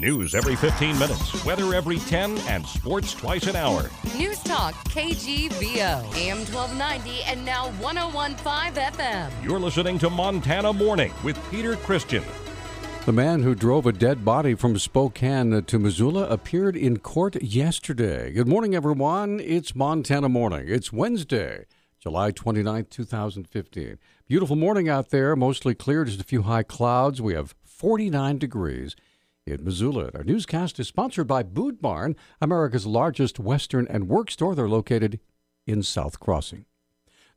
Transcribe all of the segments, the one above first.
News every 15 minutes, weather every 10, and sports twice an hour. Newstalk, KGVO, AM 1290 and now 101.5 FM. You're listening to Montana Morning with Peter Christian. The man who drove a dead body from Spokane to Missoula appeared in court yesterday. Good morning, everyone. It's Montana Morning. It's Wednesday, July 29th, 2015. Beautiful morning out there, mostly clear, just a few high clouds. We have 49 degrees in Missoula. Our newscast is sponsored by Boot Barn, America's largest Western and work store. They're located in South Crossing.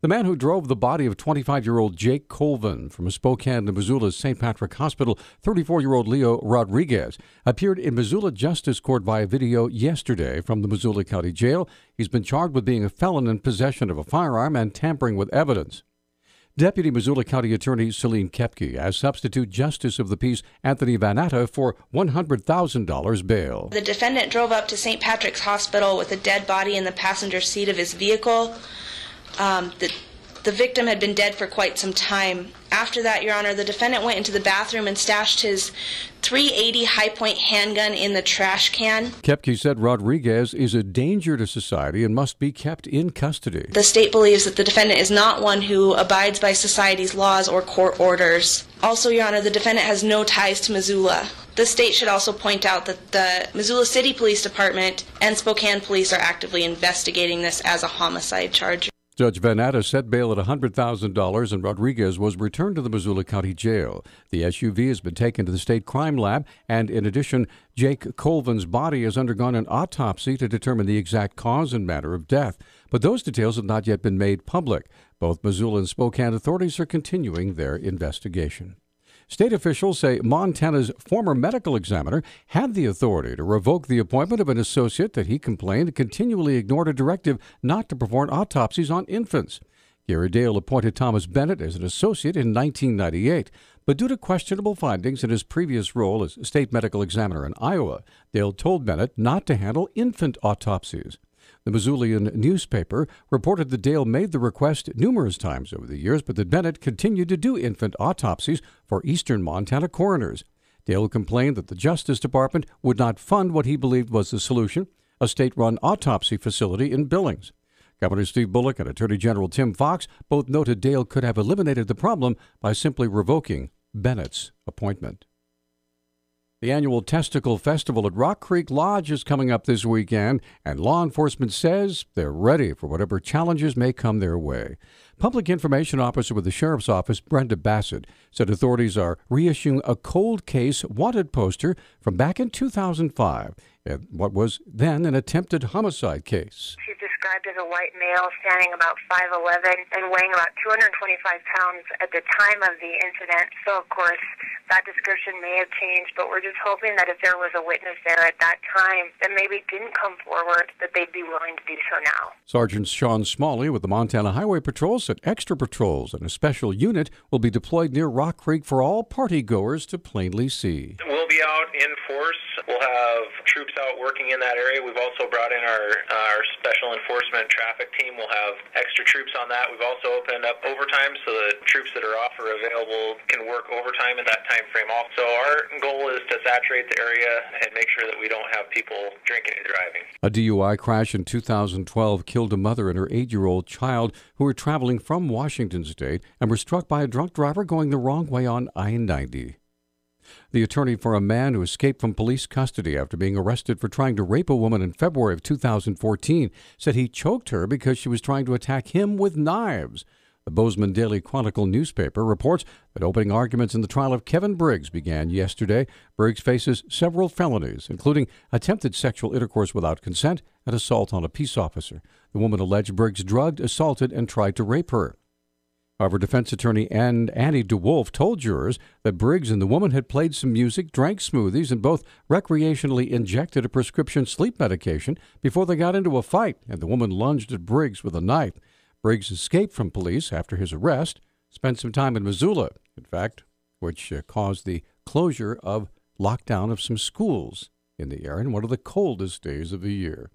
The man who drove the body of 25-year-old Jake Colvin from Spokane to Missoula's St. Patrick Hospital, 34-year-old Leo Rodriguez, appeared in Missoula Justice Court via video yesterday from the Missoula County Jail. He's been charged with being a felon in possession of a firearm and tampering with evidence. Deputy Missoula County Attorney Celine Kepke asked Substitute Justice of the Peace Anthony Vanatta for $100,000 bail. The defendant drove up to St. Patrick's Hospital with a dead body in the passenger seat of his vehicle. The victim had been dead for quite some time. After that, Your Honor, the defendant went into the bathroom and stashed his .380 Hi-Point handgun in the trash can. Kepke said Rodriguez is a danger to society and must be kept in custody. The state believes that the defendant is not one who abides by society's laws or court orders. Also, Your Honor, the defendant has no ties to Missoula. The state should also point out that the Missoula City Police Department and Spokane Police are actively investigating this as a homicide charge. Judge Vanatta set bail at $100,000 and Rodriguez was returned to the Missoula County Jail. The SUV has been taken to the state crime lab, and in addition, Jake Colvin's body has undergone an autopsy to determine the exact cause and manner of death. But those details have not yet been made public. Both Missoula and Spokane authorities are continuing their investigation. State officials say Montana's former medical examiner had the authority to revoke the appointment of an associate that he complained continually ignored a directive not to perform autopsies on infants. Gary Dale appointed Thomas Bennett as an associate in 1998, but due to questionable findings in his previous role as state medical examiner in Iowa, Dale told Bennett not to handle infant autopsies. The Missoulian newspaper reported that Dale made the request numerous times over the years, but that Bennett continued to do infant autopsies for eastern Montana coroners. Dale complained that the Justice Department would not fund what he believed was the solution, a state-run autopsy facility in Billings. Governor Steve Bullock and Attorney General Tim Fox both noted Dale could have eliminated the problem by simply revoking Bennett's appointment. The annual Testicle Festival at Rock Creek Lodge is coming up this weekend, and law enforcement says they're ready for whatever challenges may come their way. Public Information Officer with the Sheriff's Office, Brenda Bassett, said authorities are reissuing a cold case wanted poster from back in 2005 at what was then an attempted homicide case. She's described as a white male standing about 5'11" and weighing about 225 pounds at the time of the incident. So, of course, that description may have changed, but we're just hoping that if there was a witness there at that time that maybe didn't come forward, that they'd be willing to do so now. Sergeant Sean Smalley with the Montana Highway Patrol said extra patrols and a special unit will be deployed near Rock Creek for all partygoers to plainly see. We'll be out in force. We'll have troops out working in that area. We've also brought in our special enforcement traffic team. We'll have extra troops on that. We've also opened up overtime so that troops that are off or available can work overtime in that time frame. Also, our goal is to saturate the area and make sure that we don't have people drinking and driving. A DUI crash in 2012 killed a mother and her 8-year-old child who were traveling from Washington State and were struck by a drunk driver going the wrong way on I-90. The attorney for a man who escaped from police custody after being arrested for trying to rape a woman in February of 2014 said he choked her because she was trying to attack him with knives. The Bozeman Daily Chronicle newspaper reports that opening arguments in the trial of Kevin Briggs began yesterday. Briggs faces several felonies, including attempted sexual intercourse without consent and assault on a peace officer. The woman alleged Briggs drugged, assaulted, and tried to rape her. However, defense attorney Annie DeWolf told jurors that Briggs and the woman had played some music, drank smoothies, and both recreationally injected a prescription sleep medication before they got into a fight, and the woman lunged at Briggs with a knife. Briggs escaped from police after his arrest, spent some time in Missoula, in fact, which caused the closure of lockdown of some schools in the area in one of the coldest days of the year.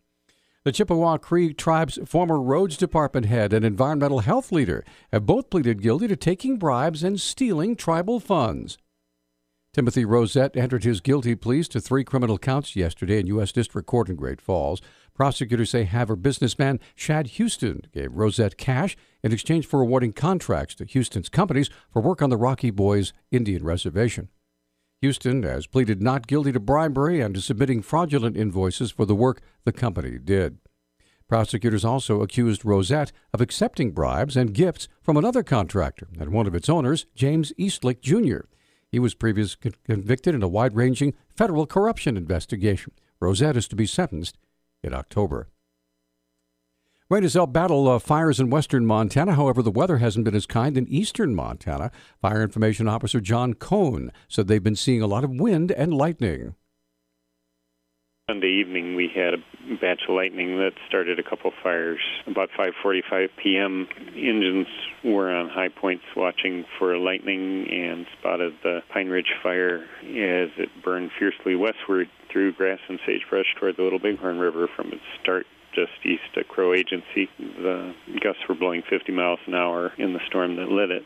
The Chippewa Cree tribe's former roads department head and environmental health leader have both pleaded guilty to taking bribes and stealing tribal funds. Timothy Rosette entered his guilty pleas to 3 criminal counts yesterday in U.S. District Court in Great Falls. Prosecutors say Havre businessman Shad Houston gave Rosette cash in exchange for awarding contracts to Houston's companies for work on the Rocky Boys Indian Reservation. Houston has pleaded not guilty to bribery and to submitting fraudulent invoices for the work the company did. Prosecutors also accused Rosette of accepting bribes and gifts from another contractor and one of its owners, James Eastlick, Jr. He was previously convicted in a wide-ranging federal corruption investigation. Rosette is to be sentenced in October. Rain has helped battle fires in western Montana. However, the weather hasn't been as kind in eastern Montana. Fire Information Officer John Cohn said they've been seeing a lot of wind and lightning. Sunday evening, we had a batch of lightning that started a couple fires. About 5:45 p.m., engines were on high points watching for lightning and spotted the Pine Ridge fire as it burned fiercely westward through grass and sagebrush toward the Little Bighorn River from its start just east of Crow Agency. The gusts were blowing 50 miles an hour in the storm that lit it.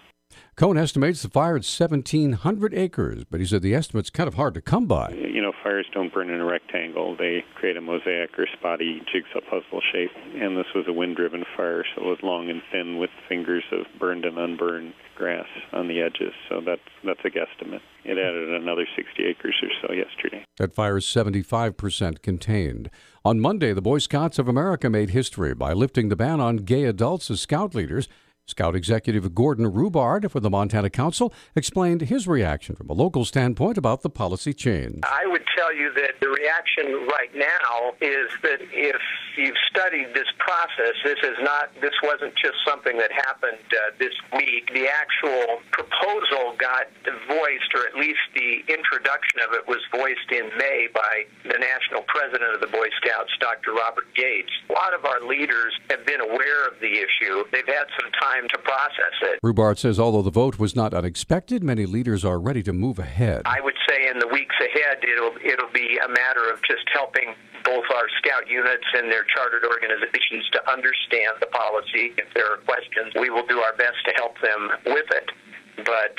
Cohn estimates the fire at 1,700 acres, but he said the estimate's kind of hard to come by. You know, fires don't burn in a rectangle. They create a mosaic or spotty jigsaw puzzle shape, and this was a wind-driven fire, so it was long and thin with fingers of burned and unburned grass on the edges, so that's a guesstimate. It added another 60 acres or so yesterday. That fire is 75% contained. On Monday, the Boy Scouts of America made history by lifting the ban on gay adults as scout leaders. Scout Executive Gordon Rubard for the Montana Council explained his reaction from a local standpoint about the policy change. I would tell you that the reaction right now is that if you've studied this process, this wasn't just something that happened this week. The actual proposal got voiced, or at least the introduction of it was voiced in May by the national president of the Boy Scouts, Dr. Robert Gates. A lot of our leaders have been aware of the issue. They've had some time to process it. Rubard says although the vote was not unexpected, many leaders are ready to move ahead. I would say in the weeks ahead, it'll be a matter of just helping both our scout units and their chartered organizations to understand the policy. If there are questions, we will do our best to help them with it. But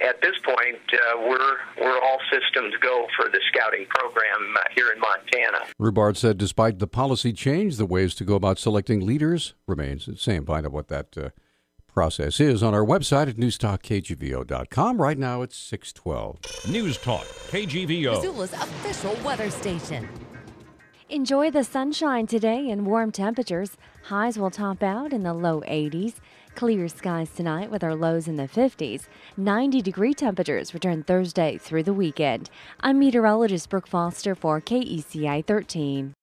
at this point, we're all systems go for the scouting program here in Montana. Rubard said despite the policy change, the ways to go about selecting leaders remains the same. Find out what that process is on our website at newstalkkgvo.com. Right now it's 6:12. Newstalk KGVO. Missoula's official weather station. Enjoy the sunshine today and warm temperatures. Highs will top out in the low 80s. Clear skies tonight with our lows in the 50s. 90-degree temperatures return Thursday through the weekend. I'm meteorologist Brooke Foster for KECI 13.